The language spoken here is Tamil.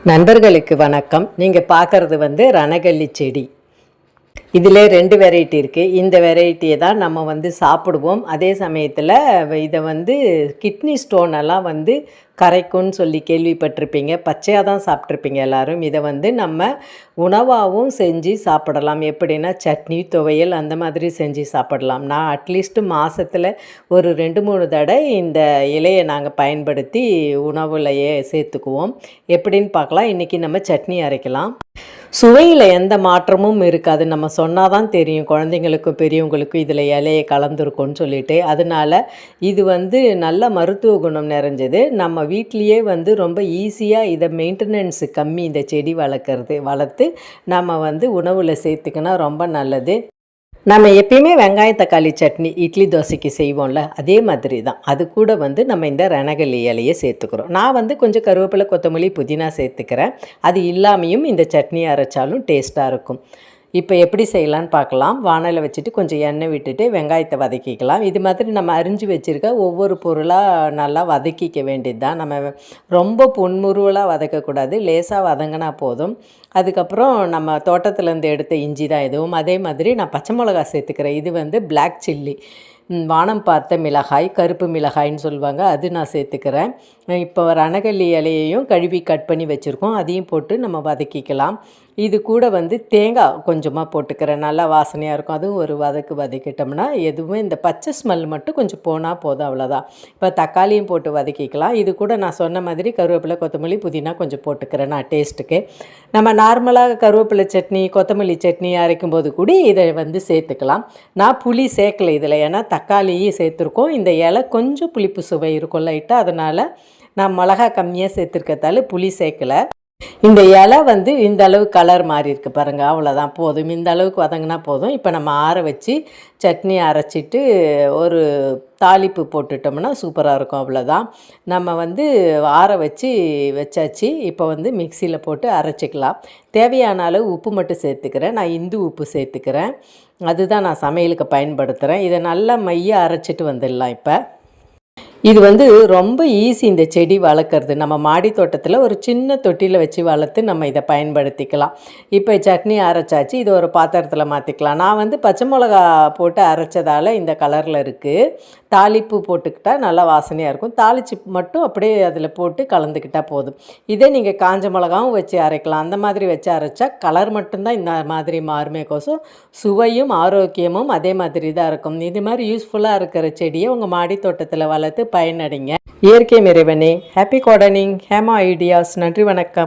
நண்பர்களுக்கு வணக்கம். நீங்கள் பார்க்குறது ரணகல்லி செடி. இதில் 2 வெரைட்டி இருக்குது. இந்த வெரைட்டியை தான் நம்ம சாப்பிடுவோம். அதே சமயத்தில் இதை கிட்னி ஸ்டோன் எல்லாம் கரைக்கும்னு சொல்லி கேள்விப்பட்டிருப்பீங்க. பச்சையாக தான் சாப்பிட்ருப்பீங்க எல்லோரும். இதை நம்ம உணவாகவும் செஞ்சு சாப்பிடலாம். எப்படின்னா சட்னி, துவையல் அந்த மாதிரி செஞ்சு சாப்பிடலாம். நான் அட்லீஸ்ட்டு மாதத்தில் ஒரு 2-3 தடவை இந்த இலையை நாங்கள் பயன்படுத்தி உணவுலையே சேர்த்துக்குவோம். எப்படின்னு பார்க்கலாம். இன்றைக்கி நம்ம சட்னி அரைக்கலாம். சுவையில் எந்த மாற்றமும் இருக்காது. நம்ம சொன்னால் தான் தெரியும் குழந்தைங்களுக்கும் பெரியவங்களுக்கும் இதில் இலையை கலந்துருக்கும்னு சொல்லிட்டு. அதனால் இது நல்ல மருத்துவ குணம் நிறைஞ்சது. நம்ம வீட்லேயே ரொம்ப ஈஸியாக இதை மெயின்டெனன்ஸு கம்மி. இந்த செடி வளர்த்து நம்ம உணவில் சேர்த்துக்கினா ரொம்ப நல்லது. நம்ம எப்பயுமே வெங்காயம் தக்காளி சட்னி இட்லி தோசைக்கு செய்வோம்ல, அதே மாதிரி தான். அது கூட நம்ம இந்த ரணகல்லி இலையை சேர்த்துக்கிறோம். நான் கொஞ்சம் கருவேப்பிலை, கொத்தமல்லி, புதினா சேர்த்துக்கிறேன். அது இல்லாமையும் இந்த சட்னி அரைச்சாலும் டேஸ்ட்டாக இருக்கும். இப்போ எப்படி செய்யலான்னு பார்க்கலாம். வானலை வச்சுட்டு கொஞ்சம் எண்ணெய் விட்டுட்டு வெங்காயத்தை வதக்கிக்கலாம். இது மாதிரி நம்ம அரிஞ்சு வச்சுருக்க ஒவ்வொரு பொருளாக நல்லா வதக்கிக்க வேண்டியது தான். நம்ம ரொம்ப புன்முறுவலாக வதக்கக்கூடாது. லேசாக வதங்கினா போதும். அதுக்கப்புறம் நம்ம தோட்டத்துலேருந்து எடுத்த இஞ்சி தான் இதுவும். அதே மாதிரி நான் பச்சை மிளகா சேர்த்துக்கிறேன். இது பிளாக் சில்லி, வானம் பார்த்த மிளகாய், கருப்பு மிளகாய்ன்னு சொல்லுவாங்க, அது நான் சேர்த்துக்கிறேன். இப்போ ரணகல்லி இலையையும் கழுவி கட் பண்ணி வச்சுருக்கோம். அதையும் போட்டு நம்ம வதக்கிக்கலாம். இது கூட தேங்காய் கொஞ்சமாக போட்டுக்கிறேன். நல்லா வாசனையாக இருக்கும். அதுவும் ஒரு வதக்கிட்டோம்னா எதுவுமே இந்த பச்சை ஸ்மெல் மட்டும் கொஞ்சம் போனால் போதும், அவ்வளோதான். இப்போ தக்காளியும் போட்டு வதக்கிக்கலாம். இது கூட நான் சொன்ன மாதிரி கருவேப்பிலை, கொத்தமல்லி, புதினா கொஞ்சம் போட்டுக்கிறேன் நான் டேஸ்ட்டுக்கு. நம்ம நார்மலாக கருவேப்பிலை சட்னி, கொத்தமல்லி சட்னி அரைக்கும்போது கூட இதை சேர்த்துக்கலாம். நான் புளி சேர்க்கலை இதில், ஏன்னா தக்காளியும் சேர்த்துருக்கோம். இந்த இலை கொஞ்சம் புளிப்பு சுவை இருக்கும் லைட்டாக. அதனால் நான் மிளகா கம்மியாக சேர்த்துருக்கதால புளி சேர்க்கலை. இந்த இலை இந்த அளவு கலர் மாறி இருக்குது பாருங்கள், அவ்வளோதான் போதும். இந்த அளவுக்கு வதங்கினா போதும். இப்போ நம்ம ஆற வச்சு சட்னி அரைச்சிட்டு ஒரு தாளிப்பு போட்டுட்டோம்னா சூப்பராக இருக்கும், அவ்வளோதான். நம்ம ஆற வச்சாச்சு. இப்போ மிக்சியில் போட்டு அரைச்சிக்கலாம். தேவையான அளவு உப்பு மட்டும் சேர்த்துக்கிறேன். நான் இந்து உப்பு சேர்த்துக்கிறேன். அதுதான் நான் சமையலுக்கு பயன்படுத்துகிறேன். இதை நல்லா மைய அரைச்சிட்டு வந்துடலாம். இப்போ இது ரொம்ப ஈஸி இந்த செடி வளர்க்குறது. நம்ம மாடி தோட்டத்தில் ஒரு சின்ன தொட்டியில் வச்சு வளர்த்து நம்ம இதை பயன்படுத்திக்கலாம். இப்போ சட்னி அரைச்சாச்சு. இது ஒரு பாத்திரத்தில் மாற்றிக்கலாம். நான் பச்சை மிளகா போட்டு அரைச்சதால் இந்த கலரில் இருக்குது. தாளிப்பு போட்டுக்கிட்டால் நல்லா வாசனையாக இருக்கும். தாளிச்சு மட்டும் அப்படியே அதில் போட்டு கலந்துக்கிட்டால் போதும். இதே நீங்கள் காஞ்ச மிளகாவும் வச்சு அரைக்கலாம். அந்த மாதிரி வச்சு அரைச்சா கலர் மட்டும்தான் இந்த மாதிரி மாறுமே கோசம் சுவையும் ஆரோக்கியமும் அதே மாதிரி தான் இருக்கும். இது மாதிரி யூஸ்ஃபுல்லாக இருக்கிற செடியை உங்கள் மாடி தோட்டத்தில் வளர்த்து பயனடைங்க. இயற்கை இறைவனே. Happy gardening, Hema ideas. நன்றி, வணக்கம்.